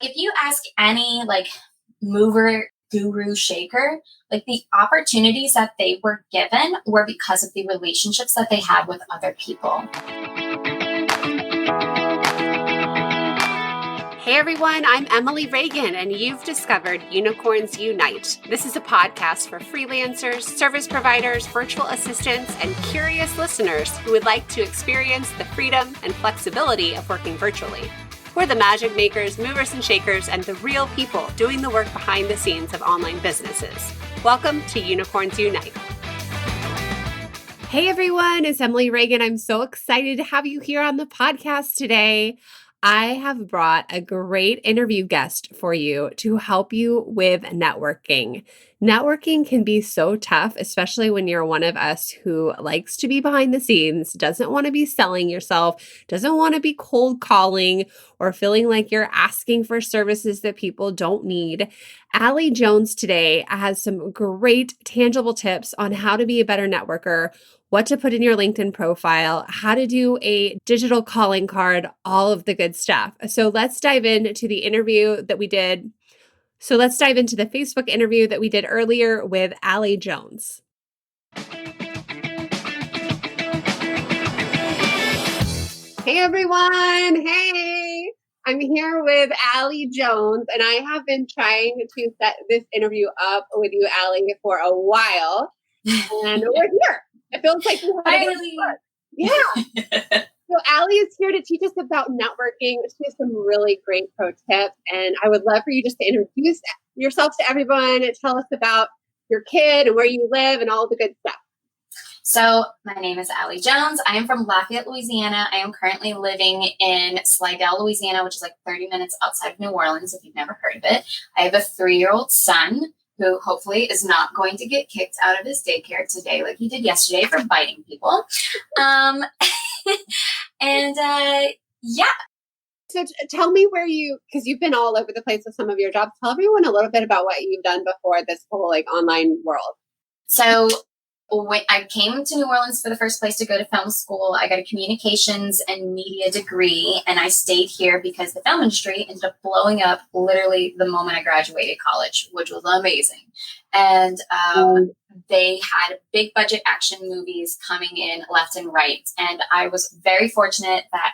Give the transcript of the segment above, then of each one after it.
If you ask any like mover, guru, shaker, like the opportunities that they were given were because of the relationships that they had with other people. Hey everyone, I'm Emily Reagan, and you've discovered Unicorns Unite. This is a podcast for freelancers, service providers, virtual assistants, and curious listeners who would like to experience the freedom and flexibility of working virtually. We're the magic makers, movers and shakers, and the real people doing the work behind the scenes of online businesses. Welcome to Unicorns Unite. Hey everyone, it's Emily Reagan. I'm so excited to have you here on the podcast today. I have brought a great interview guest for you to help you with networking. Networking can be so tough, especially when you're one of us who likes to be behind the scenes, doesn't want to be selling yourself, doesn't want to be cold calling or feeling like you're asking for services that people don't need. Allie Jones today has some great tangible tips on how to be a better networker, what to put in your LinkedIn profile, how to do a digital calling card, all of the good stuff. So let's dive into the interview that we did. So let's dive into the Facebook interview that we did earlier with Allie Jones. Hey everyone. Hey. I'm here with Allie Jones, and I have been trying to set this interview up with you, Allie, for a while. And we're here. It feels like we had a good start. Yeah. So Allie is here to teach us about networking. She has some really great pro tips, and I would love for you just to introduce yourself to everyone and tell us about your kid and where you live and all the good stuff. So my name is Allie Jones. I am from Lafayette, Louisiana. I am currently living in Slidell, Louisiana, which is like 30 minutes outside of New Orleans, if you've never heard of it. I have a 3-year-old son who hopefully is not going to get kicked out of his daycare today like he did yesterday for biting people. Yeah. So tell me where because you've been all over the place with some of your jobs. Tell everyone a little bit about what you've done before this whole like online world. So when I came to New Orleans for the first place to go to film school, I got a communications and media degree, and I stayed here because the film industry ended up blowing up literally the moment I graduated college, which was amazing. And they had big budget action movies coming in left and right. And I was very fortunate that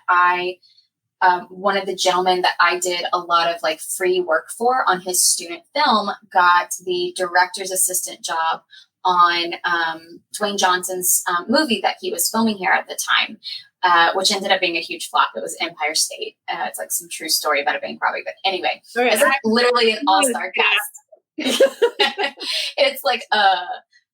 one of the gentlemen that I did a lot of like free work for on his student film got the director's assistant job on Dwayne Johnson's movie that he was filming here at the time, which ended up being a huge flop. It was Empire State. It's like some true story about a bank robbery. But anyway, it's like literally an all-star cast. It's like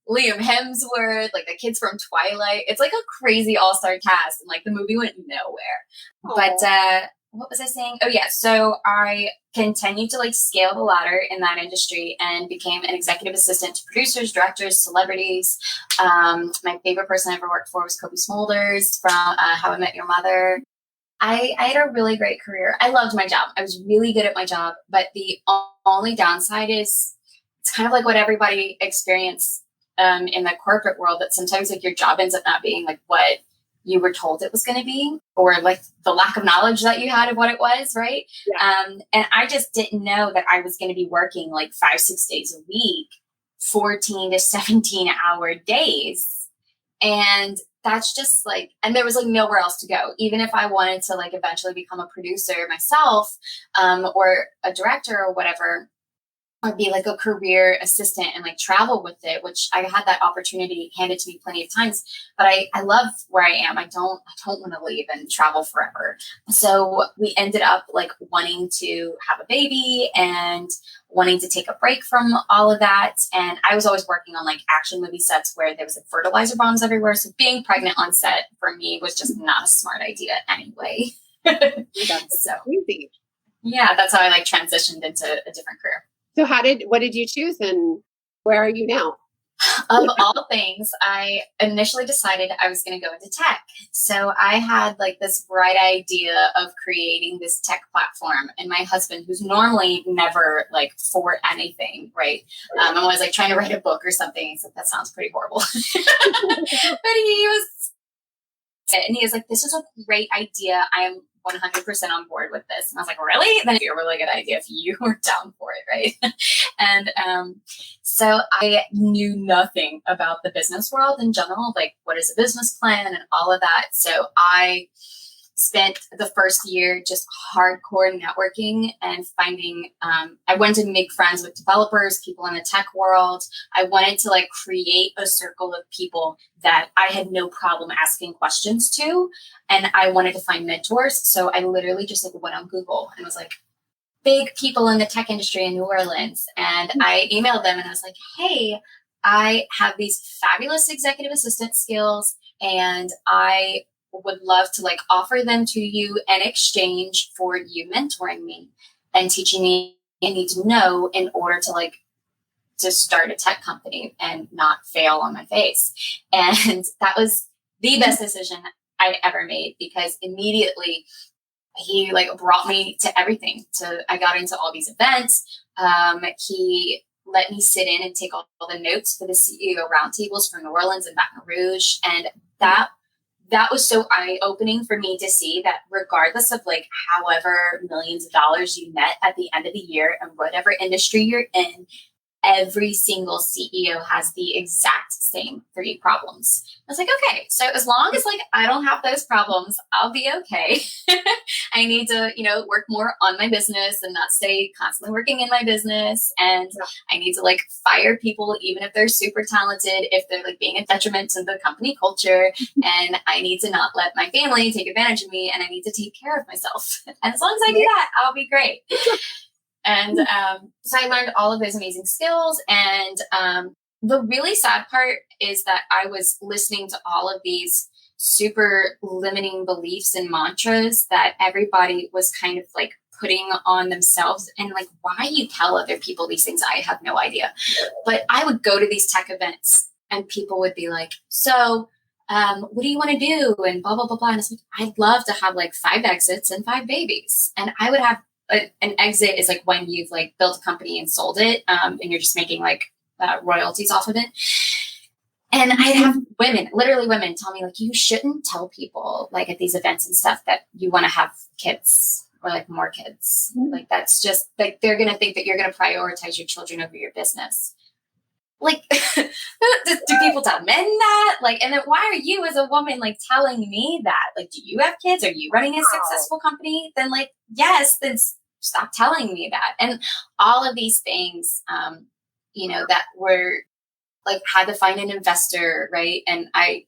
Liam Hemsworth, like the kids from Twilight. It's like a crazy all-star cast, and like the movie went nowhere. Aww. But what was I saying? Oh yeah, so I continued to like scale the ladder in that industry and became an executive assistant to producers, directors, celebrities. My favorite person I ever worked for was Kobe Smulders from How I Met Your Mother. I had a really great career. I loved my job. I was really good at my job, but the only downside is it's kind of like what everybody experienced in the corporate world, that sometimes like your job ends up not being like what you were told it was going to be, or like the lack of knowledge that you had of what it was. Right. Yeah. And I just didn't know that I was going to be working like 5-6 days a week, 14 to 17-hour days. And that's just like, and there was like nowhere else to go. Even if I wanted to like eventually become a producer myself, or a director or whatever, or be like a career assistant and like travel with it, which I had that opportunity handed to me plenty of times, but I love where I am. I don't want to leave and travel forever. So we ended up like wanting to have a baby and wanting to take a break from all of that. And I was always working on like action movie sets where there was like fertilizer bombs everywhere. So being pregnant on set for me was just not a smart idea anyway. That's so easy. Yeah, that's how I like transitioned into a different career. So what did you choose and where are you now? Of all things, I initially decided I was going to go into tech. So I had like this bright idea of creating this tech platform, and my husband, who's normally never like for anything, right? I'm always like trying to write a book or something. He's like, that sounds pretty horrible. But he was like, this is a great idea. I am 100% on board with this. And I was like, really? Then it'd be a really good idea if you were down for it, right? And so I knew nothing about the business world in general, like what is a business plan and all of that. So I spent the first year just hardcore networking and finding, I wanted to make friends with developers, people in the tech world. I wanted to like create a circle of people that I had no problem asking questions to. And I wanted to find mentors. So I literally just like went on Google and was like, big people in the tech industry in New Orleans. And I emailed them and I was like, hey, I have these fabulous executive assistant skills and I would love to like offer them to you in exchange for you mentoring me and teaching me I need to know in order to like to start a tech company and not fail on my face. And that was the best decision I'd ever made because immediately he like brought me to everything. I got into all these events. He let me sit in and take all the notes for the CEO roundtables for New Orleans and Baton Rouge. And that was so eye-opening for me to see that regardless of like however millions of dollars you net at the end of the year and whatever industry you're in, every single CEO has the exact same 3 problems. I was like, okay, so as long as like I don't have those problems, I'll be okay. I need to, work more on my business and not stay constantly working in my business. And I need to like fire people, even if they're super talented, if they're like being a detriment to the company culture. And I need to not let my family take advantage of me. And I need to take care of myself. And as long as I do that, I'll be great. And so I learned all of those amazing skills. And the really sad part is that I was listening to all of these super limiting beliefs and mantras that everybody was kind of like putting on themselves. And like, why you tell other people these things, I have no idea. But I would go to these tech events and people would be like, so what do you want to do? And blah, blah, blah, blah. And I was like, I'd love to have like 5 exits and 5 babies. And I would have an exit is like when you've like built a company and sold it and you're just making like royalties off of it. And I'd have literally women tell me like, you shouldn't tell people like at these events and stuff that you want to have kids or like more kids. Like that's just like, they're going to think that you're going to prioritize your children over your business. Like, do people tell men that? Like, and then why are you as a woman like telling me that? Like, do you have kids? Are you running a successful company? Then like, yes, then stop telling me that. And all of these things, that were like, had to find an investor, right? And I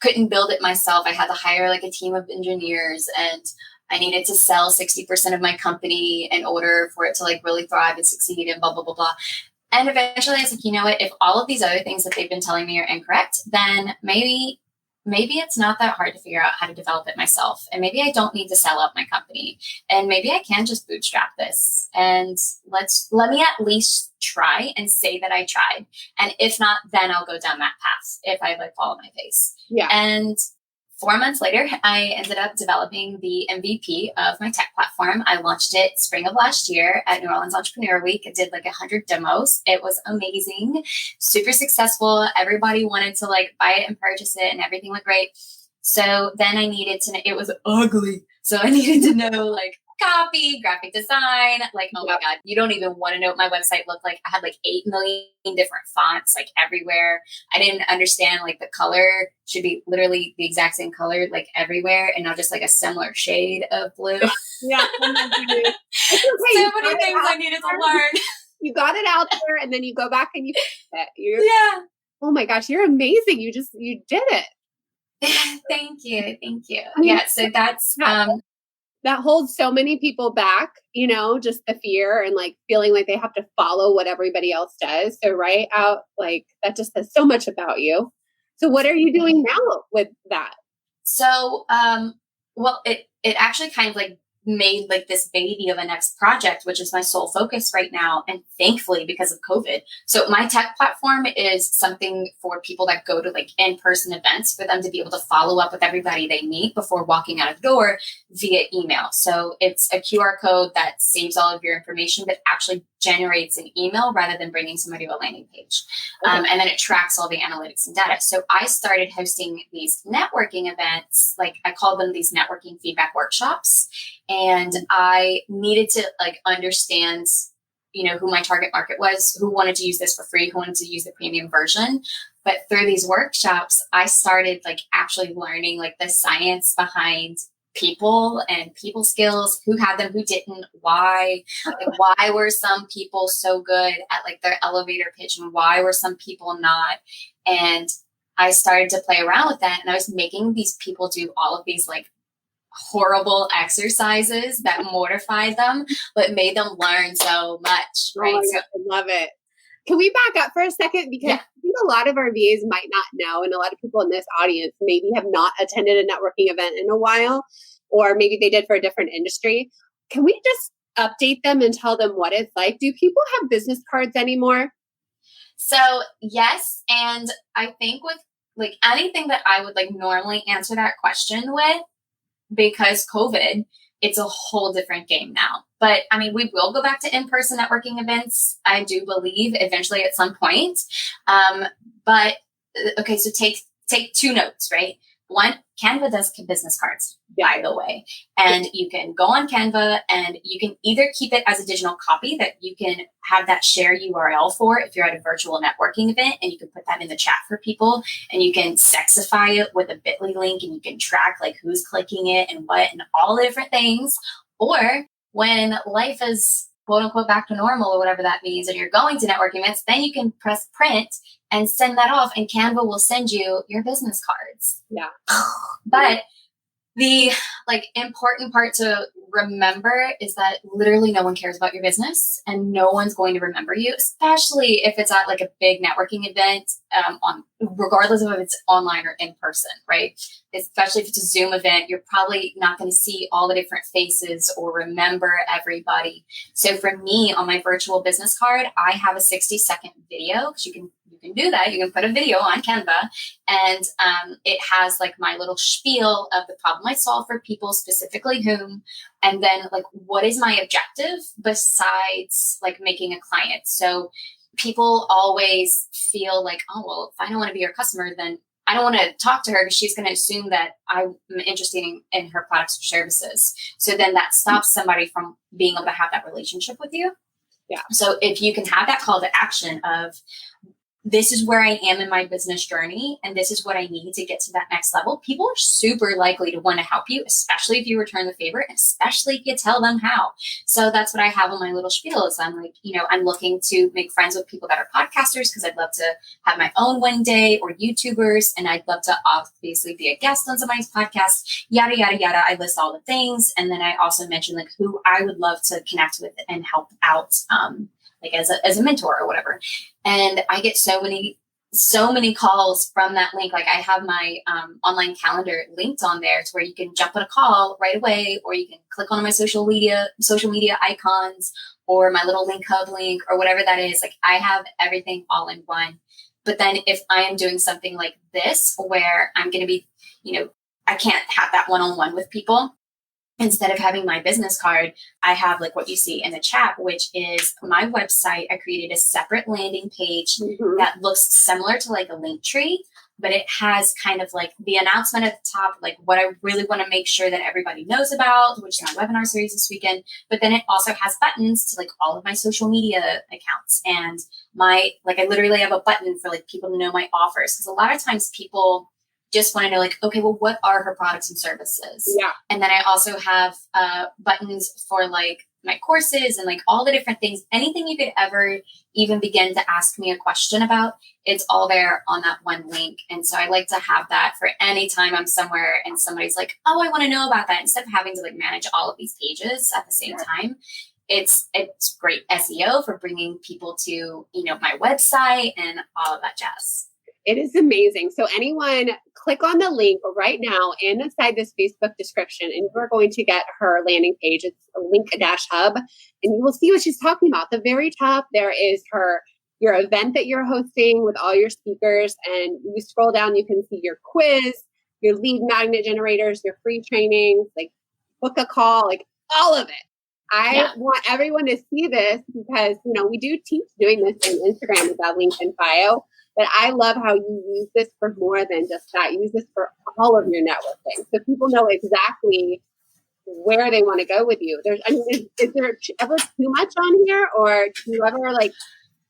couldn't build it myself. I had to hire like a team of engineers and I needed to sell 60% of my company in order for it to like really thrive and succeed and blah, blah, blah, blah. And eventually I was like, you know what, if all of these other things that they've been telling me are incorrect, then maybe it's not that hard to figure out how to develop it myself. And maybe I don't need to sell out my company. And maybe I can just bootstrap this. And let me at least try and say that I tried. And if not, then I'll go down that path if I like fall on my face. Yeah. And 4 months later, I ended up developing the MVP of my tech platform. I launched it spring of last year at New Orleans Entrepreneur Week. I did like 100 demos. It was amazing, super successful. Everybody wanted to like buy it and purchase it and everything looked great. So then I needed to know, it was ugly. So I needed to know like copy, graphic design, like, oh my God, you don't even want to know what my website looked like. I had like 8 million different fonts, like everywhere. I didn't understand like the color should be literally the exact same color, like everywhere, and not just like a similar shade of blue. Yeah. So many things I needed to learn. You got it out there and then you go back and you fix it. Yeah. Oh my gosh, you're amazing. You did it. Thank you. Yeah. So that's, that holds so many people back, just the fear and like feeling like they have to follow what everybody else does. So right out, like that just says so much about you. So what are you doing now with that? So, well, it actually kind of like made like this baby of a next project, which is my sole focus right now. And thankfully, because of COVID. So my tech platform is something for people that go to like in-person events for them to be able to follow up with everybody they meet before walking out of the door via email. So it's a QR code that saves all of your information, but actually generates an email rather than bringing somebody to a landing page. And then it tracks all the analytics and data. So I started hosting these networking events, like I call them these networking feedback workshops. And I needed to like understand, who my target market was, who wanted to use this for free, who wanted to use the premium version. But through these workshops, I started like actually learning like the science behind people and people skills, who had them, who didn't, why, like why were some people so good at like their elevator pitch and why were some people not. And I started to play around with that, and I was making these people do all of these like horrible exercises that mortified them, but made them learn so much. Right. Oh, I love it. Can we back up for a second? Because I think a lot of our VAs might not know, and a lot of people in this audience maybe have not attended a networking event in a while, or maybe they did for a different industry. Can we just update them and tell them what it's like? Do people have business cards anymore? So yes. And I think with like anything that I would like normally answer that question with, because COVID, it's a whole different game now. But I mean, we will go back to in-person networking events, I do believe, eventually at some point. But okay, so take two notes, right? One, Canva does business cards, by the way. And you can go on Canva and you can either keep it as a digital copy that you can have that share URL for if you're at a virtual networking event, and you can put that in the chat for people, and you can sexify it with a bit.ly link, and you can track like who's clicking it and what and all the different things. Or when life is quote unquote back to normal or whatever that means, and you're going to networking events, then you can press print and send that off, and Canva will send you your business cards. Yeah. But the like important part to remember is that literally no one cares about your business, and no one's going to remember you, especially if it's at like a big networking event, regardless of if it's online or in person, right? Especially if it's a Zoom event, you're probably not going to see all the different faces or remember everybody. So for me, on my virtual business card, I have a 60-second video, because you can do that. You can put a video on Canva, and it has like my little spiel of the problem I solve for people, specifically whom, and then like what is my objective besides like making a client. So people always feel like, oh, well, if I don't want to be your customer, then I don't want to talk to her because she's going to assume that I'm interested in her products or services. So then that stops somebody from being able to have that relationship with you. Yeah. So if you can have that call to action of, this is where I am in my business journey, and this is what I need to get to that next level, people are super likely to want to help you, especially if you return the favor, and especially if you tell them how. So that's what I have on my little spiel is I'm like, I'm looking to make friends with people that are podcasters, because I'd love to have my own one day, or YouTubers, and I'd love to obviously be a guest on somebody's podcast, yada, yada, yada. I list all the things. And then I also mention like who I would love to connect with and help out, like as a mentor or whatever. And I get so many calls from that link. Like I have my online calendar linked on there to where you can jump on a call right away, or you can click on my social media icons, or my little link hub link, or whatever that is. Like I have everything all in one. But then if I am doing something like this, where I'm going to be, I can't have that one-on-one with people, instead of having my business card, I have like what you see in the chat, which is my website. I created a separate landing page that looks similar to like a link tree, but it has kind of like the announcement at the top, like what I really want to make sure that everybody knows about, which is my webinar series this weekend. But then it also has buttons to like all of my social media accounts, and I literally have a button for like people to know my offers. Because a lot of times people just want to know like, okay, well, what are her products and services? Yeah. And then I also have buttons for like my courses and like all the different things, anything you could ever even begin to ask me a question about, it's all there on that one link. And so I like to have that for any time I'm somewhere and somebody's like, oh, I want to know about that. Instead of having to like manage all of these pages at the same time. It's great SEO for bringing people to, my website and all of that jazz. It is amazing. So anyone, click on the link right now inside this Facebook description, and we're going to get her landing page. It's a link-hub, and you will see what she's talking about. The very top, there is your event that you're hosting with all your speakers, and you scroll down, you can see your quiz, your lead magnet generators, your free trainings, like book a call, like all of it. I want everyone to see this because, we do teach doing this in Instagram with that link in bio, but I love how you use this for more than just that. Use this for all of your networking. So people know exactly where they want to go with you. Is there ever too much on here, or do you ever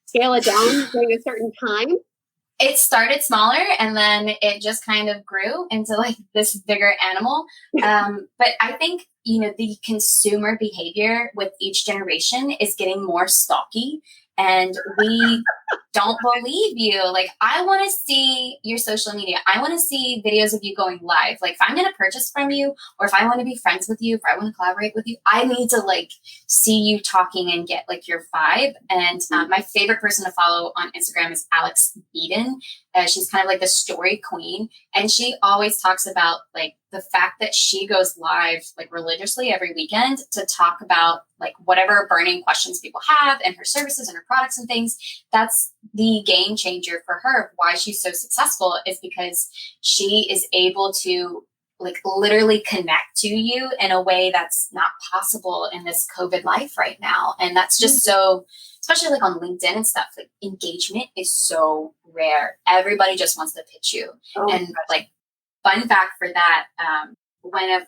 scale it down during a certain time? It started smaller and then it just kind of grew into this bigger animal. But I think, the consumer behavior with each generation is getting more stalky, and we don't believe you. I want to see your social media. I want to see videos of you going live. If I'm going to purchase from you, or if I want to be friends with you, if I want to collaborate with you, I need to see you talking and get your vibe. And my favorite person to follow on Instagram is Alex Beeden. She's kind of the story queen. And she always talks about the fact that she goes live religiously every weekend to talk about whatever burning questions people have and her services and her products and things. That's the game changer for her. Why she's so successful is because she is able to literally connect to you in a way that's not possible in this COVID life right now. And that's just so, especially on LinkedIn and stuff, engagement is so rare. Everybody just wants to pitch you. And fun fact for that,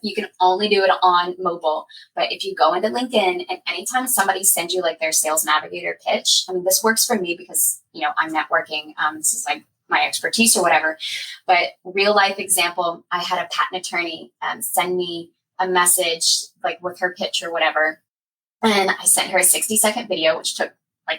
you can only do it on mobile, but if you go into LinkedIn and anytime somebody sends you their sales navigator pitch, this works for me because, I'm networking. This is my expertise or whatever, but real life example, I had a patent attorney send me a message with her pitch or whatever. And I sent her a 60-second video, which took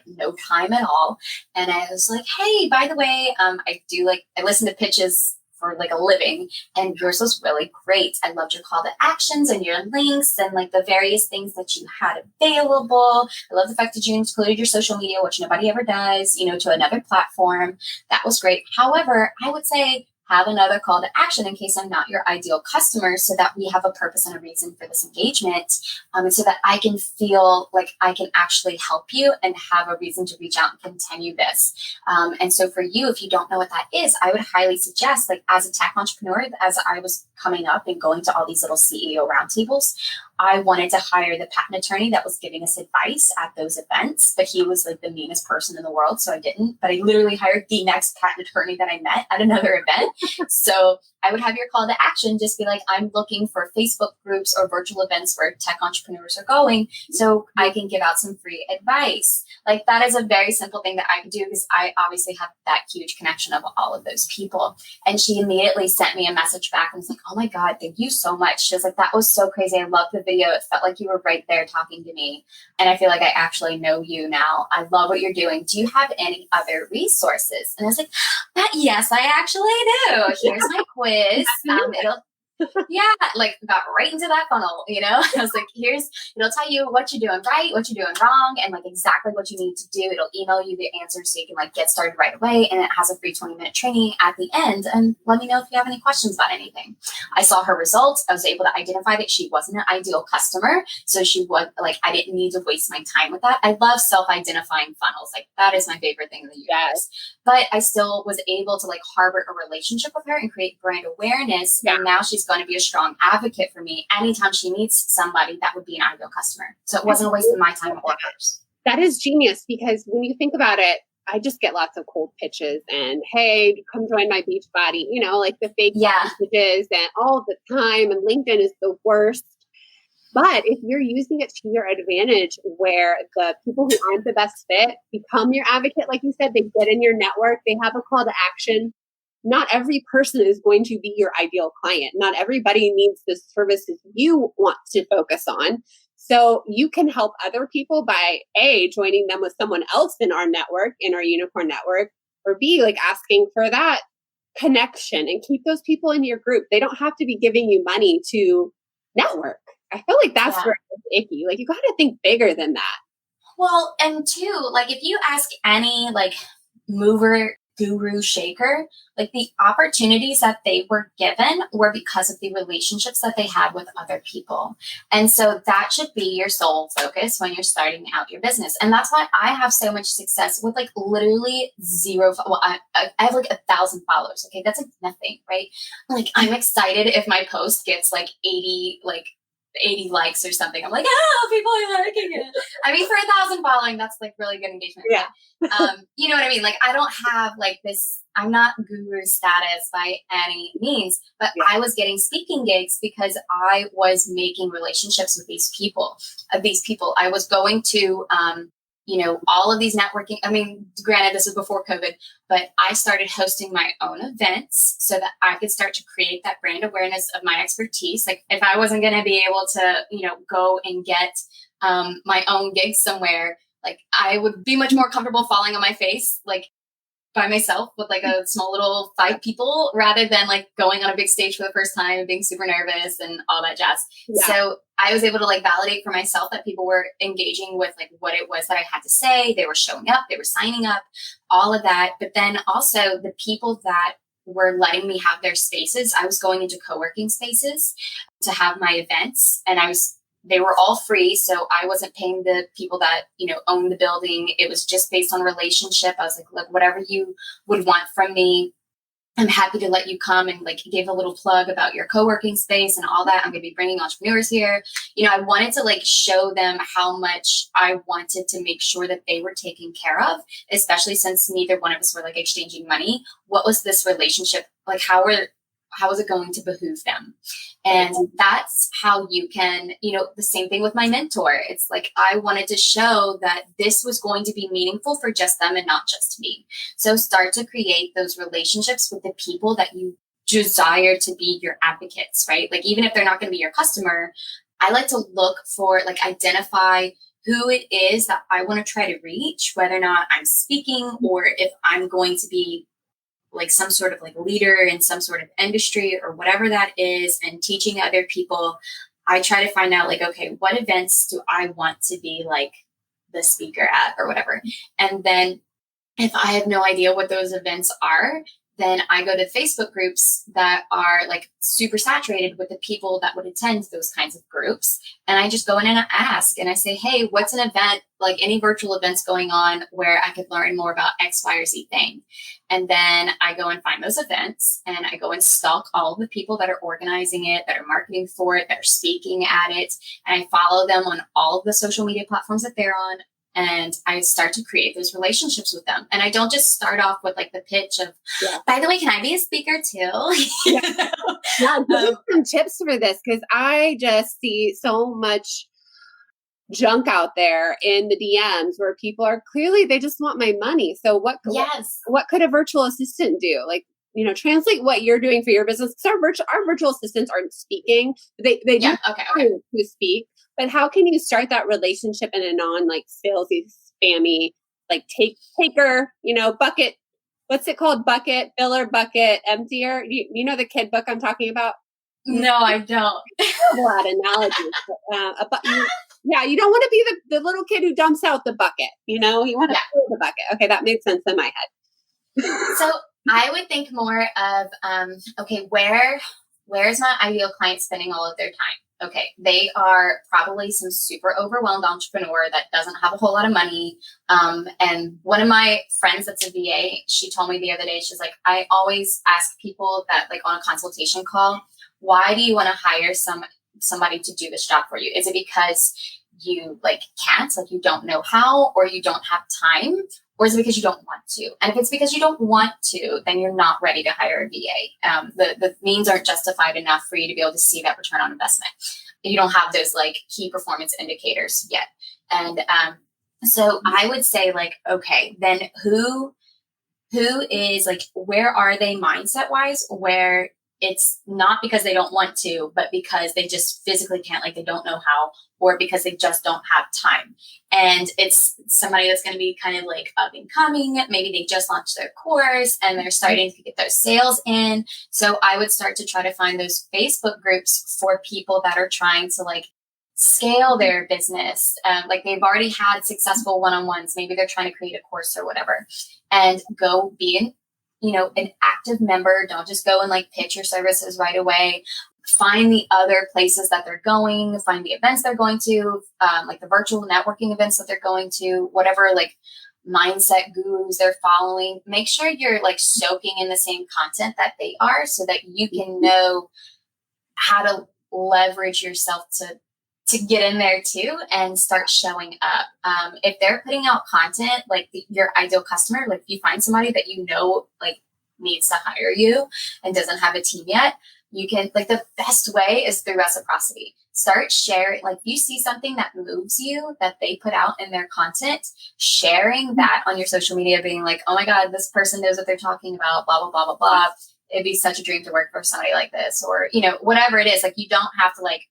no time at all. And I was like, hey, by the way, I listen to pitches for a living, and yours was really great. I loved your call to actions and your links and the various things that you had available. I love the fact that you included your social media, which nobody ever does, to another platform. That was great. However, I would say have another call to action in case I'm not your ideal customer, so that we have a purpose and a reason for this engagement, and so that I can feel like I can actually help you and have a reason to reach out and continue this. And so for you, if you don't know what that is, I would highly suggest, as a tech entrepreneur, as I was coming up and going to all these little CEO roundtables, I wanted to hire the patent attorney that was giving us advice at those events, but he was the meanest person in the world, so I didn't. But I literally hired the next patent attorney that I met at another event. So I would have your call to action just be I'm looking for Facebook groups or virtual events where tech entrepreneurs are going, so I can give out some free advice. That is a very simple thing that I could do because I obviously have that huge connection of all of those people. And she immediately sent me a message back and was like, oh my God, thank you so much. She was like, that was so crazy. I love the video. It felt like you were right there talking to me. And I feel like I actually know you now. I love what you're doing. Do you have any other resources? And I was like, yes, I actually do. Here's my quiz. Got right into that funnel, I was like, it'll tell you what you're doing right, what you're doing wrong, and exactly what you need to do. It'll email you the answers so you can get started right away. And it has a free 20-minute training at the end. And let me know if you have any questions about anything. I saw her results. I was able to identify that she wasn't an ideal customer. So she was I didn't need to waste my time with that. I love self-identifying funnels. That is my favorite thing in the universe. But I still was able to harbor a relationship with her and create brand awareness. Yeah. And now she's going to be a strong advocate for me anytime she meets somebody that would be an ideal customer. So it wasn't a waste of my time or hers. That is genius, because when you think about it, I just get lots of cold pitches and, hey, come join my beach body, the fake messages and all the time. And LinkedIn is the worst. But if you're using it to your advantage, where the people who aren't the best fit become your advocate, like you said, they get in your network, they have a call to action. Not every person is going to be your ideal client. Not everybody needs the services you want to focus on. So you can help other people by A, joining them with someone else in our network, in our unicorn network, or B, asking for that connection and keep those people in your group. They don't have to be giving you money to network. I feel like that's where it's icky. You got to think bigger than that. Well, and two, if you ask any mover, guru, shaker, the opportunities that they were given were because of the relationships that they had with other people. And so that should be your sole focus when you're starting out your business. And that's why I have so much success with literally zero. Well, I have 1,000 followers. Okay. That's nothing, right? I'm excited if my post gets 80, 80 likes or something. I'm like, oh, people are liking it. I mean, for 1,000 following, that's like really good engagement. Yeah. You know what I mean? Like, I don't have like this, I'm not guru status by any means, but I was getting speaking gigs because I was making relationships with these people. I was going to, all of these networking. I mean, granted, this is before COVID, but I started hosting my own events so that I could start to create that brand awareness of my expertise. Like if I wasn't going to be able to, go and get my own gigs somewhere, like I would be much more comfortable falling on my face, like by myself with like a small little 5 people rather than like going on a big stage for the first time and being super nervous and all that jazz. Yeah. So I was able to like validate for myself that people were engaging with like what it was that I had to say. They were showing up, they were signing up, all of that. But then also the people that were letting me have their spaces, I was going into co-working spaces to have my events, and they were all free. So I wasn't paying the people that, own the building. It was just based on relationship. I was like, look, whatever you would want from me, I'm happy to let you come, and like gave a little plug about your co-working space and all that. I'm going to be bringing entrepreneurs here. I wanted to like show them how much I wanted to make sure that they were taken care of, especially since neither one of us were like exchanging money. What was this relationship? Like, how is it going to behoove them? And that's how you can, the same thing with my mentor. It's like, I wanted to show that this was going to be meaningful for just them and not just me. So start to create those relationships with the people that you desire to be your advocates, right? Like, even if they're not going to be your customer, I like to look for, like, identify who it is that I want to try to reach, whether or not I'm speaking or if I'm going to be like some sort of like leader in some sort of industry or whatever that is, and teaching other people. I try to find out like, okay, what events do I want to be like the speaker at or whatever? And then if I have no idea what those events are, then I go to Facebook groups that are like super saturated with the people that would attend those kinds of groups. And I just go in and I ask, and I say, hey, what's an event, like any virtual events going on where I could learn more about X, Y, or Z thing? And then I go and find those events, and I go and stalk all of the people that are organizing it, that are marketing for it, that are speaking at it. And I follow them on all of the social media platforms that they're on. And I start to create those relationships with them. And I don't just start off with like the pitch of, by the way, can I be a speaker too? Yeah, give me some tips for this, because I just see so much junk out there in the DMs where people are clearly, they just want my money. So what could a virtual assistant do? Like, translate what you're doing for your business. Because our virtual assistants aren't speaking. They do to speak. But how can you start that relationship in a non like salesy, spammy, like taker, bucket? What's it called? Bucket, filler, bucket, emptier. You know the kid book I'm talking about? No, I don't. That analogy. You don't want to be the little kid who dumps out the bucket. You want to fill the bucket. Okay, that makes sense in my head. So I would think more of, okay, where's my ideal client spending all of their time? Okay, they are probably some super overwhelmed entrepreneur that doesn't have a whole lot of money. And one of my friends that's a VA, she told me the other day, she's like, I always ask people that like on a consultation call, why do you want to hire somebody to do this job for you? Is it because you like can't, like you don't know how, or you don't have time? Or is it because you don't want to? And if it's because you don't want to, then you're not ready to hire a VA. The means aren't justified enough for you to be able to see that return on investment. You don't have those like key performance indicators yet. And so I would say like, okay, then who is like, where are they mindset wise, where it's not because they don't want to, but because they just physically can't, like they don't know how, or because they just don't have time. And it's somebody that's going to be kind of like up and coming. Maybe they just launched their course and they're starting to get those sales in. So I would start to try to find those Facebook groups for people that are trying to like scale their business. Like they've already had successful one-on-ones. Maybe they're trying to create a course or whatever, and go be an active member. Don't just go and like pitch your services right away. Find the other places that they're going, find the events they're going to, like the virtual networking events that they're going to, whatever like mindset gurus they're following. Make sure you're like soaking in the same content that they are so that you can know how to leverage yourself to get in there too and start showing up. If they're putting out content, like your ideal customer, like if you find somebody that you know, like needs to hire you and doesn't have a team yet, you can, like, the best way is through reciprocity. Start sharing, like, you see something that moves you that they put out in their content, sharing that on your social media, being like, oh my God, this person knows what they're talking about, blah, blah, blah, blah, blah. It'd be such a dream to work for somebody like this, or, you know, whatever it is. Like, you don't have to like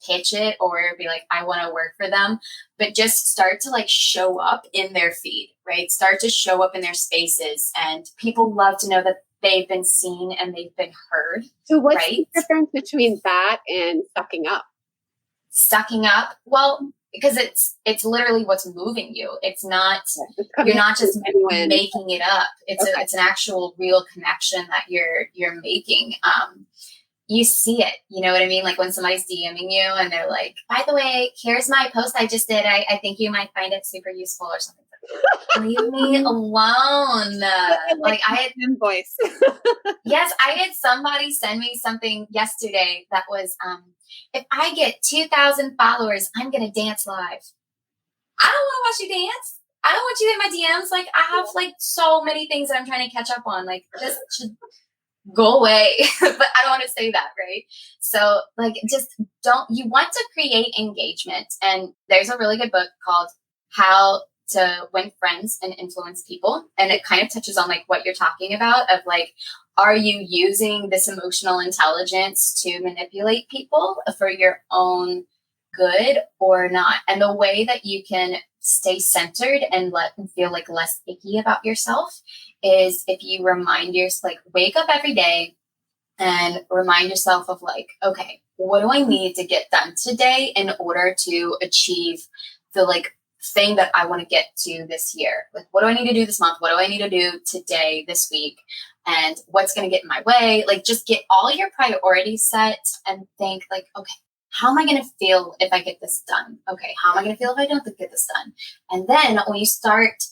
pitch it or be like, I want to work for them, but just start to like show up in their feed, right? Start to show up in their spaces, and people love to know that they've been seen and they've been heard. So what's right? the difference between that and sucking up? Sucking up? Well, because it's literally what's moving you. It's not, you're not just making it up. It's an actual real connection that you're making. You see it, you know what I mean? Like when somebody's DMing you and they're like, by the way, here's my post I just did. I think you might find it super useful or something. Leave me alone. Like I had voice. Yes, I had somebody send me something yesterday that was, if I get 2,000 followers, I'm going to dance live. I don't want to watch you dance. I don't want you in my DMs. Like, I have like so many things that I'm trying to catch up on. Like, this should go away. But I don't want to say that, right? So like, just you want to create engagement. And there's a really good book called How to Win Friends and Influence People. And it kind of touches on like what you're talking about of like, are you using this emotional intelligence to manipulate people for your own good or not? And the way that you can stay centered and let them feel like less icky about yourself is if you remind yourself, like wake up every day and remind yourself of like, okay, what do I need to get done today in order to achieve the like thing that I want to get to this year? Like, what do I need to do this month? What do I need to do today, this week? And what's going to get in my way? Like, just get all your priorities set and think like, okay, how am I going to feel if I get this done? Okay, how am I going to feel if I don't get this done? And then when you start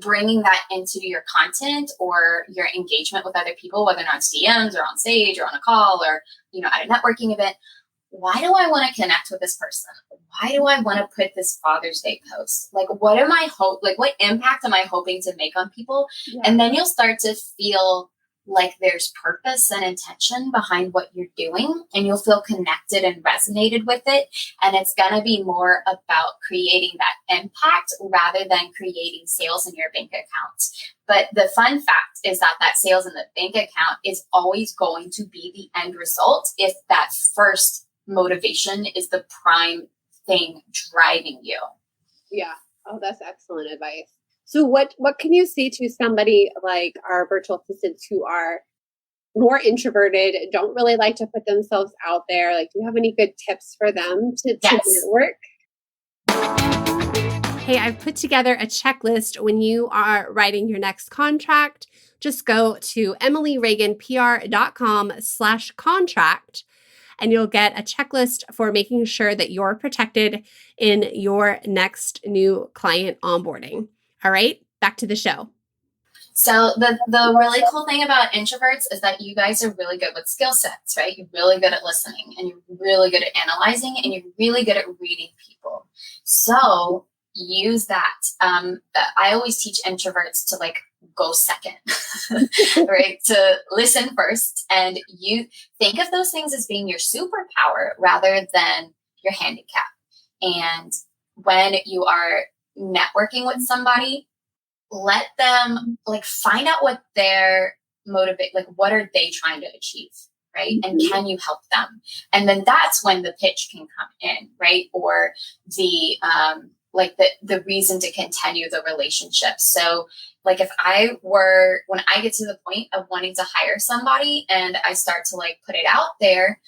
bringing that into your content or your engagement with other people, whether or not it's DMs or on stage or on a call or, you know, at a networking event, why do I want to connect with this person? Why do I want to put this Father's Day post? Like, what impact am I hoping to make on people? Yeah. And then you'll start to feel like there's purpose and intention behind what you're doing, and you'll feel connected and resonated with it. And it's going to be more about creating that impact rather than creating sales in your bank account. But the fun fact is that sales in the bank account is always going to be the end result if that first motivation is the prime thing driving you. Yeah. Oh, that's excellent advice. So what can you say to somebody like our virtual assistants who are more introverted, don't really like to put themselves out there? Like, do you have any good tips for them to network? Hey, I've put together a checklist when you are writing your next contract. Just go to emilyreaganpr.com/contract. And you'll get a checklist for making sure that you're protected in your next new client onboarding. All right, back to the show. So the really cool thing about introverts is that you guys are really good with skill sets, right? You're really good at listening, and you're really good at analyzing, and you're really good at reading people. So use that. I always teach introverts to like go second, right? To listen first, and you think of those things as being your superpower rather than your handicap. And when you are networking with somebody, let them like find out what their like what are they trying to achieve, right? And can you help them? And then that's when the pitch can come in, right? Or the like the reason to continue the relationship. So like when I get to the point of wanting to hire somebody and I start to like put it out there,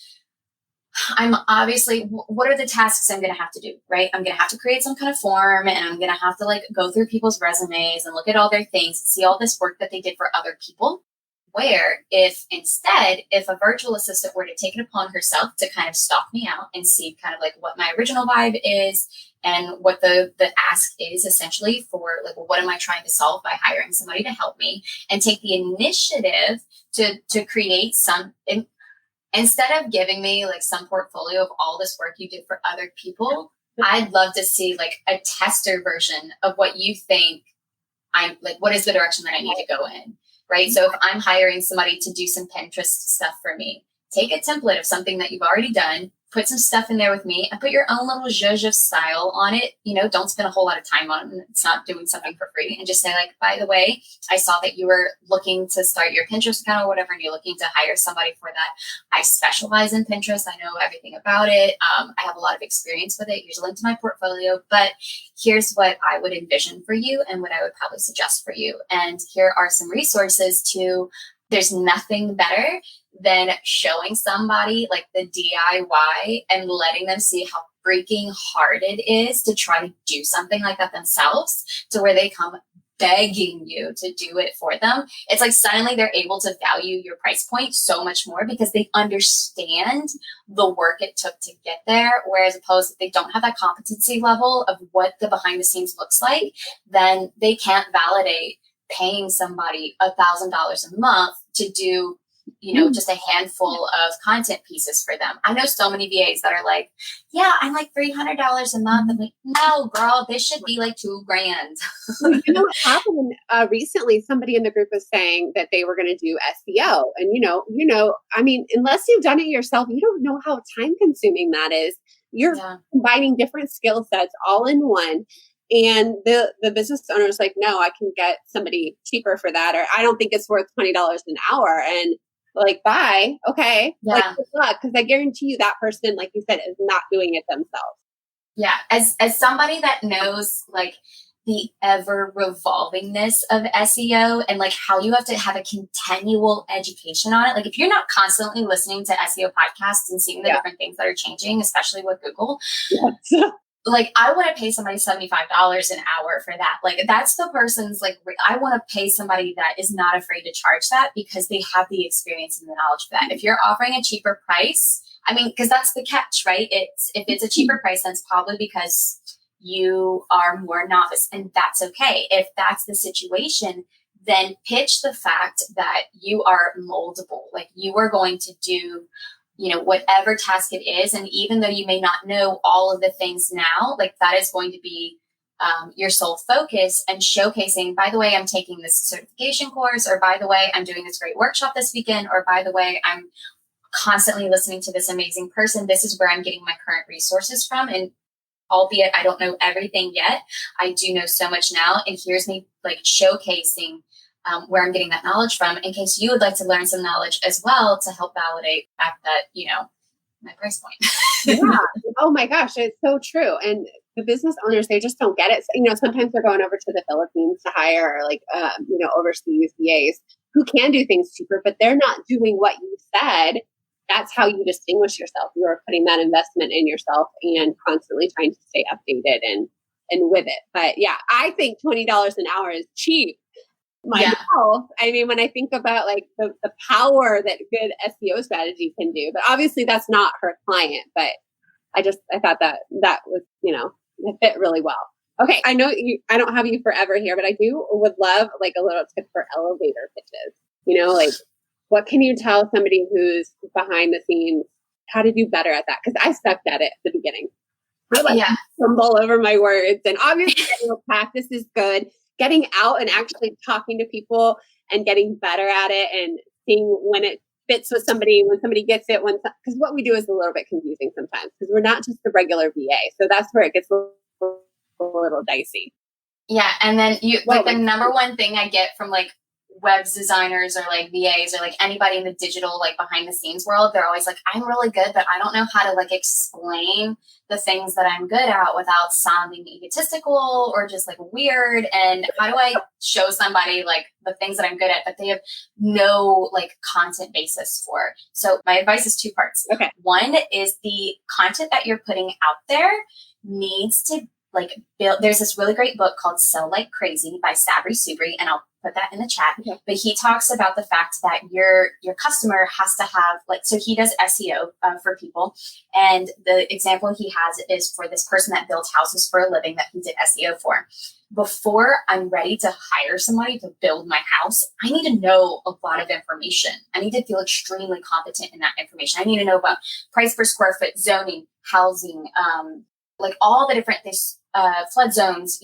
I'm obviously, what are the tasks I'm going to have to do, right? I'm going to have to create some kind of form, and I'm going to have to like go through people's resumes and look at all their things and see all this work that they did for other people. Where if a virtual assistant were to take it upon herself to kind of stalk me out and see kind of like what my original vibe is and what the ask is essentially for like, well, what am I trying to solve by hiring somebody to help me, and take the initiative to create some instead of giving me like some portfolio of all this work you did for other people, I'd love to see like a tester version of what you think I'm like, what is the direction that I need to go in, right? So if I'm hiring somebody to do some Pinterest stuff for me, take a template of something that you've already done, put some stuff in there with me, and put your own little zhuzh of style on it. You know, don't spend a whole lot of time on it. It's not doing something for free. And just say like, by the way, I saw that you were looking to start your Pinterest account or whatever, and you're looking to hire somebody for that. I specialize in Pinterest. I know everything about it. I have a lot of experience with it. Here's a link to my portfolio, but here's what I would envision for you and what I would probably suggest for you. And here are some resources to, there's nothing better than showing somebody like the DIY and letting them see how freaking hard it is to try to do something like that themselves, to where they come begging you to do it for them. It's like suddenly they're able to value your price point so much more because they understand the work it took to get there. Whereas opposed, if they don't have that competency level of what the behind the scenes looks like, then they can't validate paying somebody $1,000 a month to do, you know, just a handful of content pieces for them. I know so many VAs that are like, yeah, I'm like $300 a month. I'm like, no, girl, this should be like $2,000. You know what happened recently? Somebody in the group was saying that they were going to do SEO, and I mean, unless you've done it yourself, you don't know how time consuming that is. You're combining different skill sets all in one. And the business owner is like, no, I can get somebody cheaper for that, or I don't think it's worth $20 an hour. And like, bye. Okay. Yeah. Like, good luck. Because I guarantee you that person, like you said, is not doing it themselves. Yeah. As somebody that knows like the ever revolvingness of SEO and like how you have to have a continual education on it. Like if you're not constantly listening to SEO podcasts and seeing the different things that are changing, especially with Google, like I want to pay somebody $75 an hour for that. Like that's the person's like, I want to pay somebody that is not afraid to charge that because they have the experience and the knowledge for that. If you're offering a cheaper price, I mean, because that's the catch, right? If it's a cheaper price, then it's probably because you are more novice, and that's okay. If that's the situation, then pitch the fact that you are moldable. Like you are going to do, you know, whatever task it is. And even though you may not know all of the things now, like that is going to be your sole focus, and showcasing, by the way, I'm taking this certification course, or by the way, I'm doing this great workshop this weekend, or by the way, I'm constantly listening to this amazing person. This is where I'm getting my current resources from. And albeit I don't know everything yet, I do know so much now. And here's me like showcasing where I'm getting that knowledge from, in case you would like to learn some knowledge as well to help validate the fact that, you know, my price point. Yeah. Oh my gosh, it's so true. And the business owners, they just don't get it. So, you know, sometimes they're going over to the Philippines to hire like, overseas VAs who can do things cheaper, but they're not doing what you said. That's how you distinguish yourself. You are putting that investment in yourself and constantly trying to stay updated and with it. But yeah, I think $20 an hour is cheap. Myself, I mean, when I think about like the power that good SEO strategy can do, but obviously that's not her client, but I thought that was, it fit really well. Okay. I know I don't have you forever here, but I would love like a little tip for elevator pitches, like what can you tell somebody who's behind the scenes how to do better at that? Cause I sucked at it at the beginning. I stumble over my words, and obviously practice is good. Getting out and actually talking to people and getting better at it and seeing when it fits with somebody, when somebody gets it, because what we do is a little bit confusing sometimes because we're not just the regular VA. So that's where it gets a little dicey. Yeah. And then the number one thing I get from like web designers or like VAs or like anybody in the digital, like behind the scenes world, they're always like, I'm really good, but I don't know how to like explain the things that I'm good at without sounding egotistical or just like weird. And how do I show somebody like the things that I'm good at, but they have no like content basis for? So my advice is two parts. Okay. One is the content that you're putting out there needs to like build. There's this really great book called Sell Like Crazy by Sabri Subri, and I'll put that in the chat. Okay. But he talks about the fact that your customer has to have so he does SEO for people. And the example he has is for this person that builds houses for a living that he did SEO for. Before I'm ready to hire somebody to build my house, I need to know a lot of information. I need to feel extremely competent in that information. I need to know about price per square foot, zoning, housing, all the different flood zones,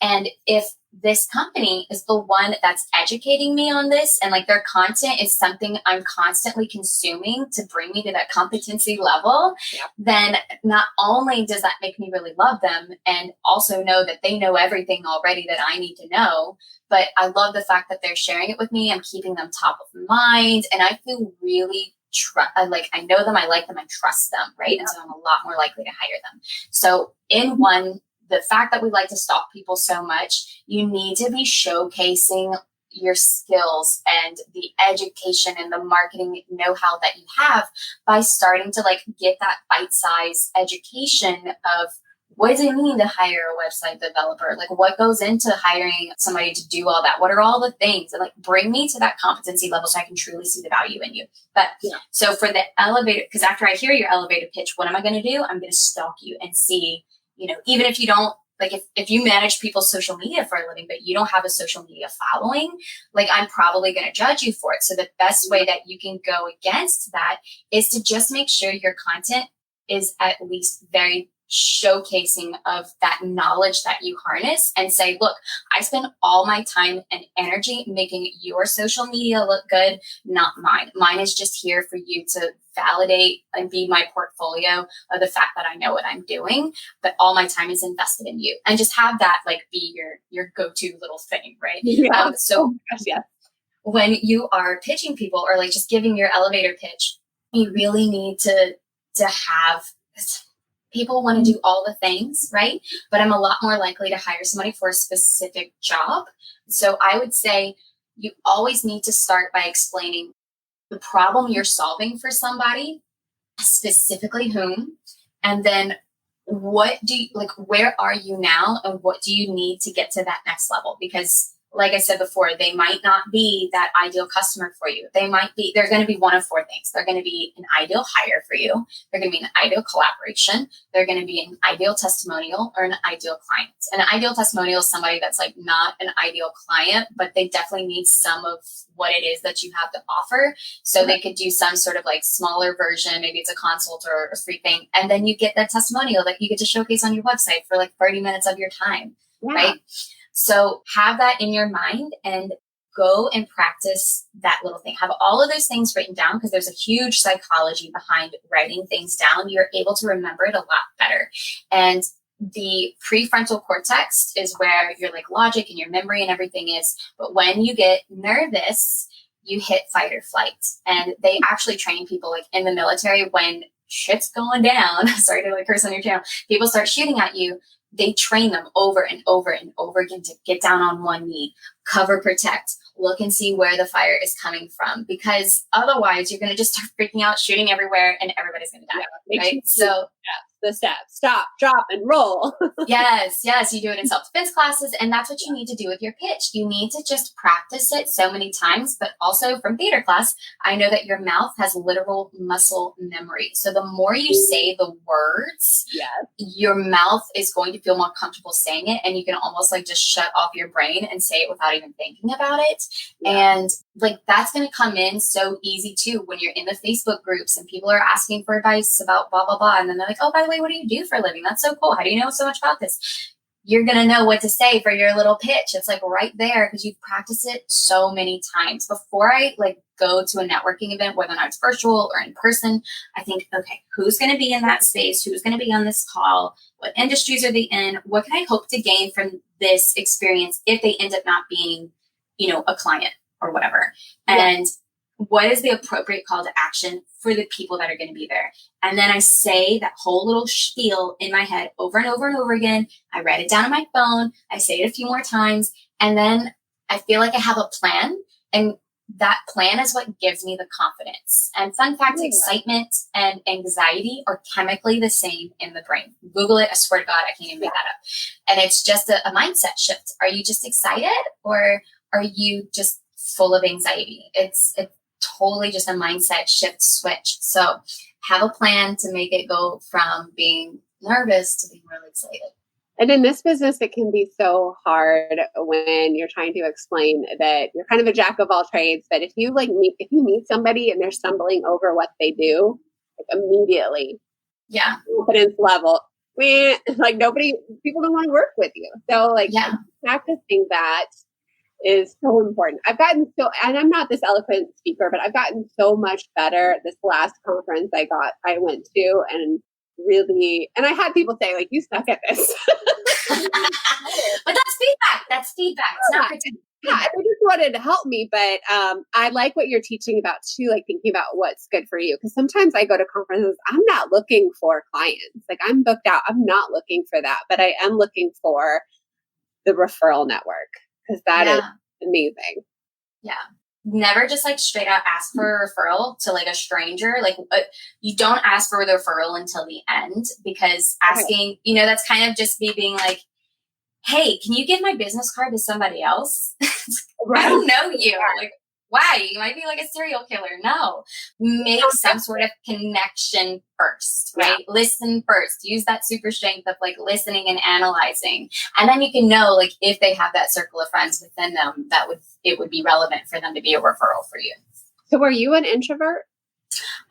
and if this company is the one that's educating me on this and their content is something I'm constantly consuming to bring me to that competency level, then not only does that make me really love them and also know that they know everything already that I need to know, but I love the fact that they're sharing it with me. I'm keeping them top of mind, and I feel really I know them, I like them, I trust them, right? And so I'm a lot more likely to hire them. So the fact that we like to stalk people so much, you need to be showcasing your skills and the education and the marketing know-how that you have by starting to get that bite-sized education of what does it mean to hire a website developer? What goes into hiring somebody to do all that? What are all the things? And bring me to that competency level so I can truly see the value in you. But so for the elevator, because after I hear your elevator pitch, what am I going to do? I'm going to stalk you and see, even if you don't, if you manage people's social media for a living, but you don't have a social media following, I'm probably going to judge you for it. So the best way that you can go against that is to just make sure your content is at least very showcasing of that knowledge that you harness, and say, look, I spend all my time and energy making your social media look good, not mine. Mine is just here for you to validate and be my portfolio of the fact that I know what I'm doing, but all my time is invested in you, and just have that be your go-to little thing, right? When you are pitching people or just giving your elevator pitch, you really need to have, people want to do all the things, right? But I'm a lot more likely to hire somebody for a specific job. So I would say you always need to start by explaining the problem you're solving for somebody, specifically whom, and then what do you, where are you now and what do you need to get to that next level? Because like I said before, they might not be that ideal customer for you. They're going to be one of four things. They're going to be an ideal hire for you. They're going to be an ideal collaboration. They're going to be an ideal testimonial, or an ideal client. An ideal testimonial is somebody that's not an ideal client, but they definitely need some of what it is that you have to offer. So they could do some sort of smaller version. Maybe it's a consult or a free thing. And then you get that testimonial that you get to showcase on your website for 30 minutes of your time, right? So have that in your mind and go and practice that little thing. Have all of those things written down, because there's a huge psychology behind writing things down. You're able to remember it a lot better. And the prefrontal cortex is where your logic and your memory and everything is. But when you get nervous, you hit fight or flight. And they actually train people in the military when shit's going down. Sorry to curse on your channel. People start shooting at you. They train them over and over and over again to get down on one knee, cover, protect, look and see where the fire is coming from, because otherwise you're going to just start freaking out, shooting everywhere, and everybody's going to die. Right? So the steps, stop, drop, and roll. Yes. You do it in self-defense classes, and that's what you need to do with your pitch. You need to just practice it so many times, but also from theater class, I know that your mouth has literal muscle memory. So the more you say the words, your mouth is going to feel more comfortable saying it, and you can almost just shut off your brain and say it without even thinking about it. And that's going to come in so easy too when you're in the Facebook groups and people are asking for advice about blah, blah, blah. And then they're like, oh, by the way, what do you do for a living? That's so cool. How do you know so much about this? You're going to know what to say for your little pitch. It's right there because you've practiced it so many times. Before I go to a networking event, whether or not it's virtual or in person, I think, okay, who's going to be in that space? Who's going to be on this call? What industries are they in? What can I hope to gain from this experience if they end up not being, a client or whatever? And what is the appropriate call to action for the people that are going to be there? And then I say that whole little spiel in my head over and over and over again. I write it down on my phone. I say it a few more times. And then I feel like I have a plan. And that plan is what gives me the confidence. And fun fact, excitement and anxiety are chemically the same in the brain. Google it. I swear to God, I can't even make that up. And it's just a mindset shift. Are you just excited, or are you just full of anxiety? It's totally just a mindset shift switch. So have a plan to make it go from being nervous to being really excited. And in this business, it can be so hard when you're trying to explain that you're kind of a jack of all trades. But if you meet somebody and they're stumbling over what they do, like immediately, confidence level, people don't want to work with you. So practicing that is so important. And I'm not this eloquent speaker, but I've gotten so much better this last conference I went to, and really, and I had people say, like, you suck at this. But that's feedback. That's feedback. It's not pretending. Yeah, they just wanted to help me. But I like what you're teaching about too, like thinking about what's good for you. Because sometimes I go to conferences, I'm not looking for clients. Like, I'm booked out. I'm not looking for that. But I am looking for the referral network, because that is amazing. Yeah. Never just like straight out ask for a referral to like a stranger. Like you don't ask for the referral until the end, because asking, that's kind of just me being like, hey, can you give my business card to somebody else? I don't know you. Like, why? You might be like a serial killer. No, make some sort of connection first, right? Yeah. Listen first. Use that super strength of like listening and analyzing. And then you can know, like, if they have that circle of friends within them, it would be relevant for them to be a referral for you. So were you an introvert?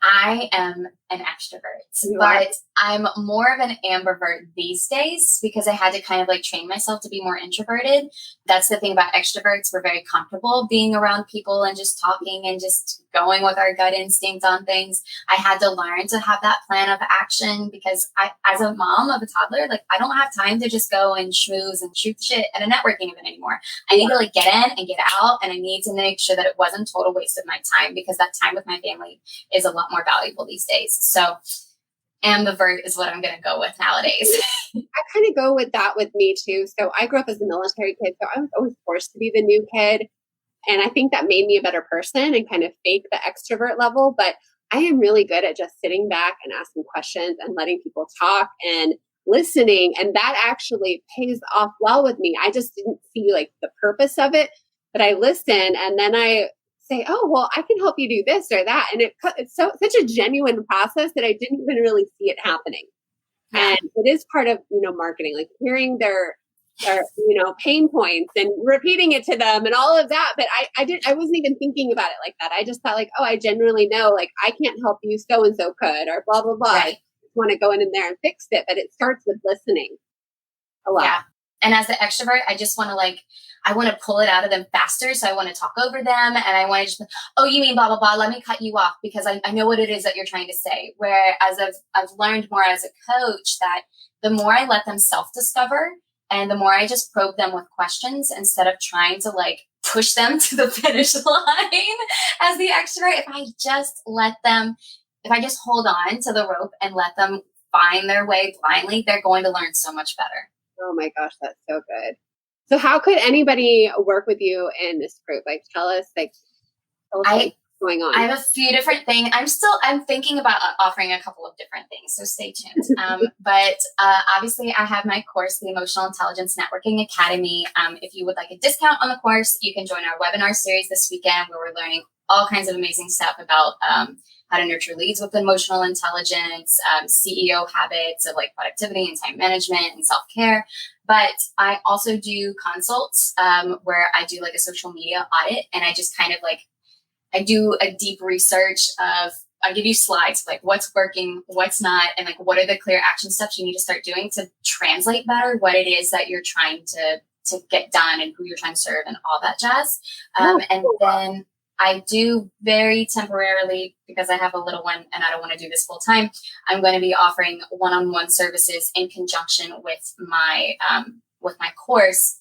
I am an extrovert, but I'm more of an ambivert these days, because I had to kind of like train myself to be more introverted. That's the thing about extroverts. We're very comfortable being around people and just talking and just going with our gut instinct on things. I had to learn to have that plan of action, because as a mom of a toddler, like, I don't have time to just go and schmooze and shoot the shit at a networking event anymore. I need to like get in and get out, and I need to make sure that it wasn't total waste of my time, because that time with my family is a lot more valuable these days. So ambivert is what I'm going to go with nowadays. I kind of go with that with me too. So I grew up as a military kid, so I was always forced to be the new kid. And I think that made me a better person and kind of fake the extrovert level. But I am really good at just sitting back and asking questions and letting people talk and listening. And that actually pays off well with me. I just didn't see like the purpose of it, but I listen, and then I say, oh, well, I can help you do this or that. And it's such a genuine process that I didn't even really see it happening. Yeah. And it is part of, marketing, like hearing their pain points and repeating it to them and all of that. But I wasn't even thinking about it like that. I just thought like, oh, I genuinely know, like, I can't help you, so-and-so could, or blah, blah, blah. Right. I just want to go in there and fix it. But it starts with listening a lot. Yeah. And as the extrovert, I just want to I want to pull it out of them faster. So I want to talk over them, and I want to just, oh, you mean blah, blah, blah. Let me cut you off, because I know what it is that you're trying to say. Whereas I've learned more as a coach that the more I let them self-discover, and the more I just probe them with questions instead of trying to like push them to the finish line as the extrovert, if I just hold on to the rope and let them find their way blindly, they're going to learn so much better. Oh my gosh, that's so good. So how could anybody work with you in this group? Like, tell us what's going on. I have a few different things. I'm thinking about offering a couple of different things, so stay tuned. But obviously I have my course, the Emotional Intelligence Networking Academy. If you would like a discount on the course, you can join our webinar series this weekend, where we're learning all kinds of amazing stuff about how to nurture leads with emotional intelligence, CEO habits of like productivity and time management and self-care. But I also do consults where I do like a social media audit, and I just kind of like, I do a deep research of, I give you slides like what's working, what's not, and like what are the clear action steps you need to start doing to translate better what it is that you're trying to get done and who you're trying to serve and all that jazz. And then I do very temporarily, because I have a little one and I don't want to do this full time, I'm going to be offering one-on-one services in conjunction with my course,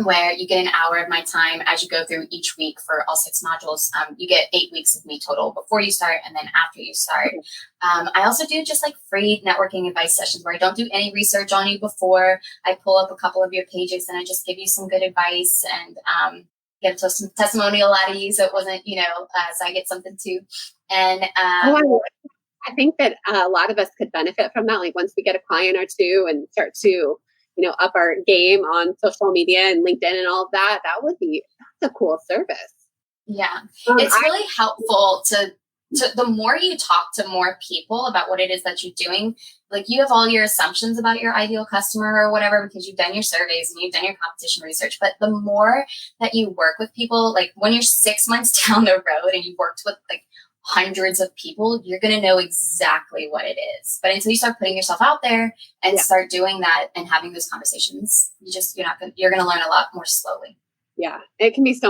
where you get an hour of my time as you go through each week for all 6 modules. You get 8 weeks of me total before you start, and then after you start. I also do just like free networking advice sessions where I don't do any research on you before. I pull up a couple of your pages and I just give you some good advice and get some testimonial out of you, so it wasn't, so I get something too. And I think that a lot of us could benefit from that. Like once we get a client or two and start to up our game on social media and LinkedIn and all of that, that's a cool service. Yeah. It's really helpful to the more you talk to more people about what it is that you're doing, like you have all your assumptions about your ideal customer or whatever, because you've done your surveys and you've done your competition research. But the more that you work with people, like when you're 6 months down the road and you've worked with like hundreds of people, you're going to know exactly what it is. But until you start putting yourself out there and start doing that and having those conversations, you're going to learn a lot more slowly. Yeah. It can be it's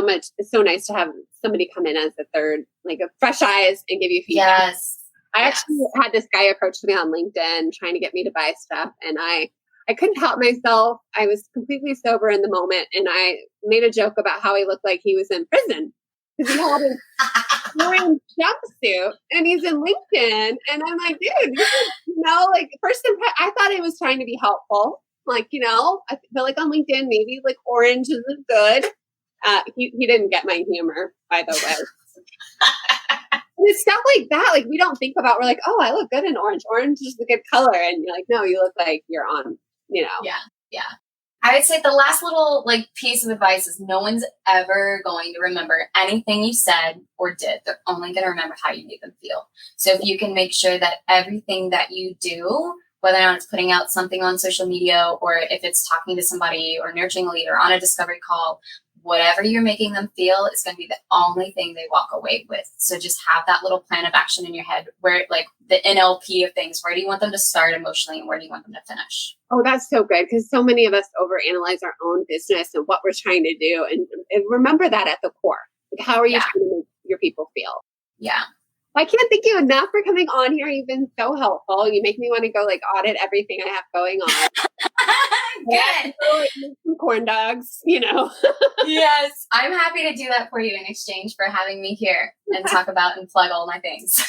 so nice to have somebody come in as a third, like a fresh eyes and give you feedback. Yes. I actually had this guy approach me on LinkedIn trying to get me to buy stuff, and I couldn't help myself. I was completely sober in the moment, and I made a joke about how he looked like he was in prison because he had a orange jumpsuit and he's in LinkedIn, and I'm like, dude, I thought he was trying to be helpful. Like, I feel like on LinkedIn, maybe like orange isn't good. He didn't get my humor, by the way. And it's stuff like that. Like we don't think about, we're like, oh, I look good in orange. Orange is a good color. And you're like, no, you look like you're on, Yeah. Yeah. I would say the last little piece of advice is no one's ever going to remember anything you said or did. They're only going to remember how you made them feel. So if you can make sure that everything that you do, whether or not it's putting out something on social media or if it's talking to somebody or nurturing a lead or on a discovery call, whatever you're making them feel is going to be the only thing they walk away with. So just have that little plan of action in your head where like the NLP of things, where do you want them to start emotionally and where do you want them to finish? Oh, that's so good. Because so many of us overanalyze our own business and what we're trying to do. And remember that at the core. Like, how are you trying to make your people feel? Yeah. I can't thank you enough for coming on here. You've been so helpful. You make me want to go audit everything I have going on. Good. Some corn dogs, Yes. I'm happy to do that for you in exchange for having me here and talk about and plug all my things.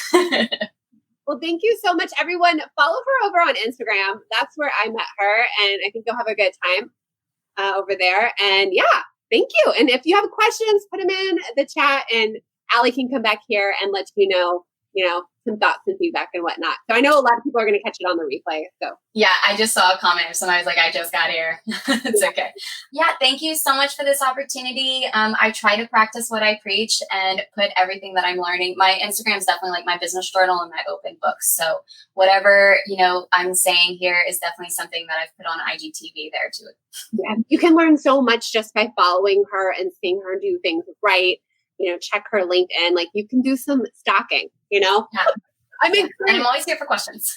Well, thank you so much, everyone. Follow her over on Instagram. That's where I met her. And I think you'll have a good time over there. And thank you. And if you have questions, put them in the chat and Allie can come back here and let you know, some thoughts and feedback and whatnot. So I know a lot of people are going to catch it on the replay. So yeah, I just saw a comment. Somebody was like, I just got here. It's okay. Yeah. Thank you so much for this opportunity. I try to practice what I preach and put everything that I'm learning. My Instagram is definitely like my business journal and my open books. So whatever, I'm saying here is definitely something that I've put on IGTV there too. Yeah. You can learn so much just by following her and seeing her do things right. Check her LinkedIn. Like you can do some stalking, Yeah. And I'm always here for questions.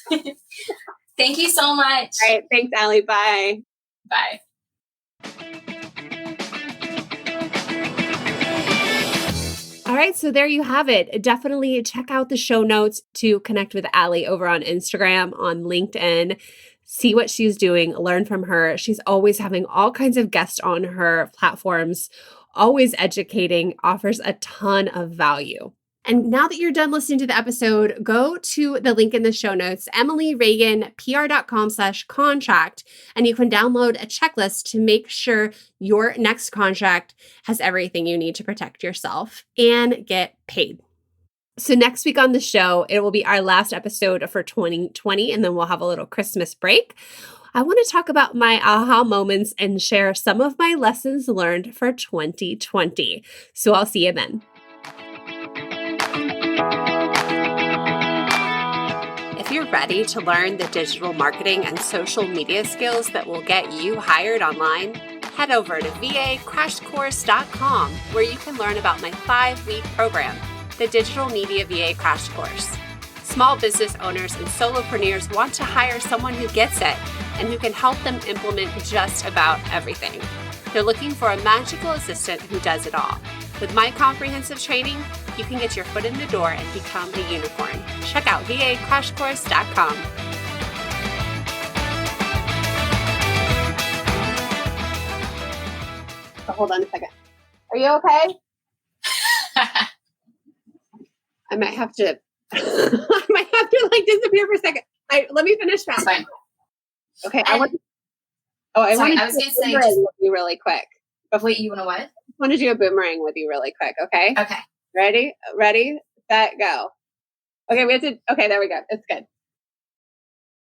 Thank you so much. All right. Thanks, Allie. Bye. Bye. All right. So there you have it. Definitely check out the show notes to connect with Allie over on Instagram, on LinkedIn. See what she's doing, learn from her. She's always having all kinds of guests on her platforms, always educating, offers a ton of value. And now that you're done listening to the episode, go to the link in the show notes, emilyreaganpr.com/contract, and you can download a checklist to make sure your next contract has everything you need to protect yourself and get paid. So next week on the show, it will be our last episode for 2020, and then we'll have a little Christmas break. I want to talk about my aha moments and share some of my lessons learned for 2020. So I'll see you then. If you're ready to learn the digital marketing and social media skills that will get you hired online, head over to vacrashcourse.com, where you can learn about my 5-week program, the Digital Media VA Crash Course. Small business owners and solopreneurs want to hire someone who gets it and who can help them implement just about everything. They're looking for a magical assistant who does it all. With my comprehensive training, you can get your foot in the door and become a unicorn. Check out vacrashcourse.com. Oh, hold on a second. Are you okay? I might have to disappear for a second. Let me finish that. Fine. Okay. I was going to say with you really quick. Wait, you want to what? I want to do a boomerang with you really quick. Okay. Okay. Ready, set, go. Okay. Okay. There we go. It's good.